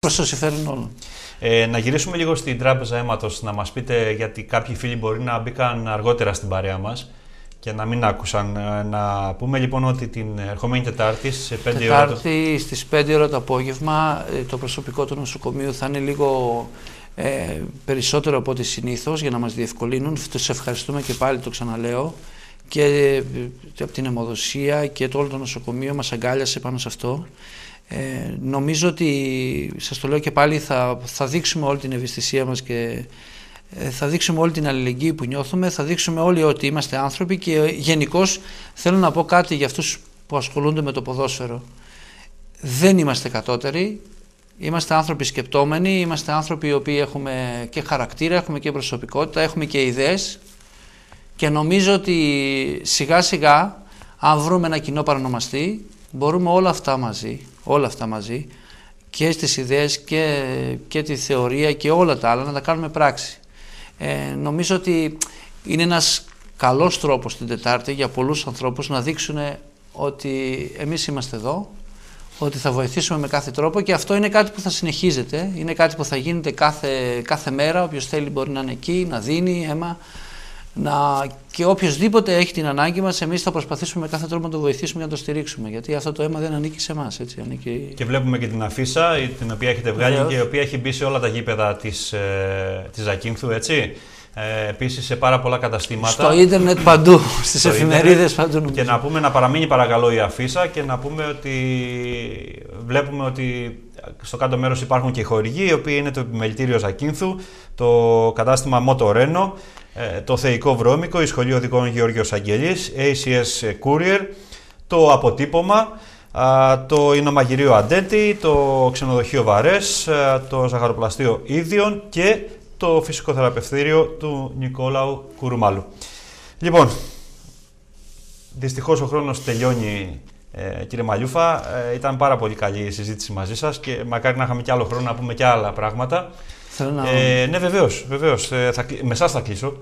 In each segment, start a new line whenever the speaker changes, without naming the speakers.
προς το συμφέρον όλων.
Να γυρίσουμε λίγο στην Τράπεζα Αίματος, να μας πείτε, γιατί κάποιοι φίλοι μπορεί να μπήκαν αργότερα στην παρέα μας και να μην άκουσαν. Να πούμε λοιπόν ότι την ερχόμενη Τετάρτη στις 5 η ώρα.
Τετάρτη στις 5 η ώρα το απόγευμα το προσωπικό του νοσοκομείου θα είναι λίγο περισσότερο από ό,τι συνήθως για να μας διευκολύνουν. Τους ευχαριστούμε και πάλι, το ξαναλέω, και από την αιμοδοσία και το όλο το νοσοκομείο μας αγκάλιασε πάνω σε αυτό. Νομίζω ότι, σας το λέω και πάλι, θα δείξουμε όλη την ευαισθησία μας και θα δείξουμε όλη την αλληλεγγύη που νιώθουμε, θα δείξουμε όλοι ότι είμαστε άνθρωποι και γενικώς θέλω να πω κάτι για αυτούς που ασχολούνται με το ποδόσφαιρο. Δεν είμαστε κατώτεροι, είμαστε άνθρωποι σκεπτόμενοι, είμαστε άνθρωποι οι οποίοι έχουμε και χαρακτήρα, έχουμε και προσωπικότητα, έχουμε και ιδέες και νομίζω ότι σιγά σιγά, αν βρούμε ένα κοινό παρονομαστή, μπορούμε όλα αυτά μαζί και στις ιδέες και τη θεωρία και όλα τα άλλα να τα κάνουμε πράξη. Νομίζω ότι είναι ένας καλός τρόπος την Τετάρτη για πολλούς ανθρώπους να δείξουν ότι εμείς είμαστε εδώ, ότι θα βοηθήσουμε με κάθε τρόπο και αυτό είναι κάτι που θα συνεχίζεται, είναι κάτι που θα γίνεται κάθε μέρα, όποιος θέλει μπορεί να είναι εκεί, να δίνει αίμα, και οποιοσδήποτε έχει την ανάγκη μας, εμείς θα προσπαθήσουμε με κάθε τρόπο να το βοηθήσουμε και να το στηρίξουμε. Γιατί αυτό το αίμα δεν ανήκει σε εμάς.
Και βλέπουμε και την αφίσα την οποία έχετε βγάλει και η οποία έχει μπει σε όλα τα γήπεδα της Ζακίνθου, έτσι. Επίσης σε πάρα πολλά καταστήματα.
Στο ίντερνετ παντού, στις εφημερίδες παντού.
Και να πούμε να παραμείνει παρακαλώ η αφίσα και να πούμε ότι βλέπουμε ότι στο κάτω μέρος υπάρχουν και οι χορηγοί, οι οποίοι είναι το επιμελητήριο Ζακίνθου, το κατάστημα Μοτορένο, το Θεϊκό Βρώμικο, η Σχολή Οδικών Γεώργιος Αγγελής, ACS Courier, το Αποτύπωμα, το Ινομαγειρίο Αντέτη, το Ξενοδοχείο Βαρές, το Ζαχαροπλαστείο Ίδιον και το Φυσικοθεραπευτήριο του Νικόλαου Κουρουμάλου. Λοιπόν, δυστυχώς ο χρόνος τελειώνει, κύριε Μαλιούφα. Ήταν πάρα πολύ καλή η συζήτηση μαζί σας και μακάρι να είχαμε και άλλο χρόνο να πούμε και άλλα πράγματα. Ναι, βεβαίως. Με εσάς θα κλείσω.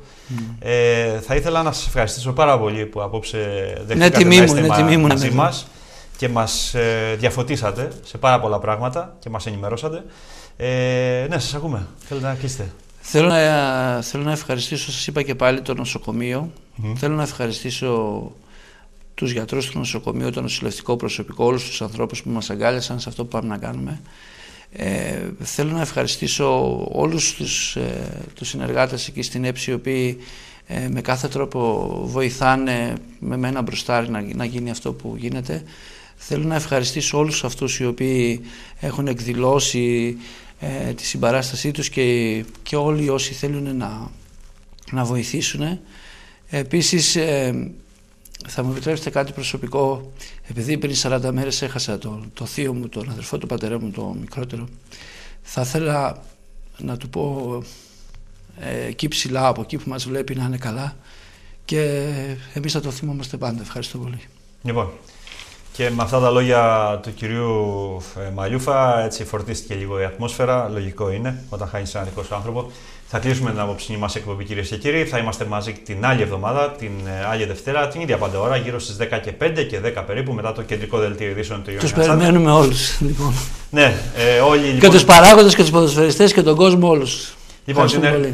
Θα ήθελα να σας ευχαριστήσω πάρα πολύ που απόψε δεχτήκατε να είστε μαζί μας και μας διαφωτίσατε σε πάρα πολλά πράγματα και μας ενημερώσατε. Ναι, σας ακούμε. Θέλετε να κλείσετε.
Θέλω να ευχαριστήσω, σας είπα και πάλι, το νοσοκομείο. Θέλω να ευχαριστήσω τους γιατρούς του νοσοκομείου, το νοσηλευτικό προσωπικό, όλους τους ανθρώπους που μας αγκάλιασαν σε αυτό που πάμε να κάνουμε. Θέλω να ευχαριστήσω όλους τους συνεργάτες εκεί στην ΕΠΣ, οι οποίοι με κάθε τρόπο βοηθάνε με μένα μπροστά να γίνει αυτό που γίνεται. Θέλω να ευχαριστήσω όλους αυτούς οι οποίοι έχουν εκδηλώσει τη συμπαράστασή τους και όλοι όσοι θέλουν να βοηθήσουν. Επίσης, θα μου επιτρέψετε κάτι προσωπικό. Επειδή πριν 40 μέρες έχασα το θείο μου, τον αδερφό του πατέρα μου, το μικρότερο, θα ήθελα να του πω εκεί ψηλά, από εκεί που μας βλέπει, να είναι καλά και εμείς θα το θυμόμαστε πάντα. Ευχαριστώ πολύ.
Λοιπόν, και με αυτά τα λόγια του κυρίου Μαλιούφα, έτσι φορτίστηκε λίγο η ατμόσφαιρα. Λογικό είναι όταν χάνεις έναν δικό σου άνθρωπο. Θα κλείσουμε την απόψινή μας εκπομπή, κυρίες και κύριοι. Θα είμαστε μαζί την άλλη εβδομάδα, την άλλη Δευτέρα, την ίδια πάντα ώρα, γύρω στις 10:05 και 10 περίπου, μετά το κεντρικό δελτίο ειδήσεων του Ιωάννη.
Τους περιμένουμε όλους, λοιπόν.
Ναι, όλοι. Λοιπόν,
και τους παράγοντες και τους ποδοσφαιριστές και τον κόσμο όλους.
Λοιπόν,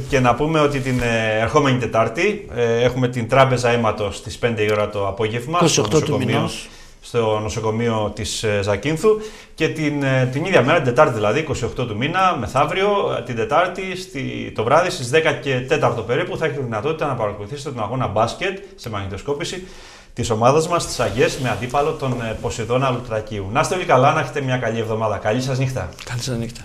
και να πούμε ότι την ερχόμενη Τετάρτη έχουμε την Τράπεζα Αίματος στις 5 η ώρα το απόγευμα.
28 του μηνός.
Στο νοσοκομείο της Ζακίνθου και την ίδια μέρα, την Τετάρτη δηλαδή, 28 του μήνα, μεθαύριο, την Τετάρτη το βράδυ στις 10 και 4 περίπου θα έχετε δυνατότητα να παρακολουθήσετε τον αγώνα μπάσκετ σε μαγνητοσκόπηση της ομάδας μας στις Αγιές με αντίπαλο τον Ποσειδώνα Λουτρακίου. Να είστε όλοι καλά, να έχετε μια καλή εβδομάδα. Καλή σας νύχτα.
Καλή σας νύχτα.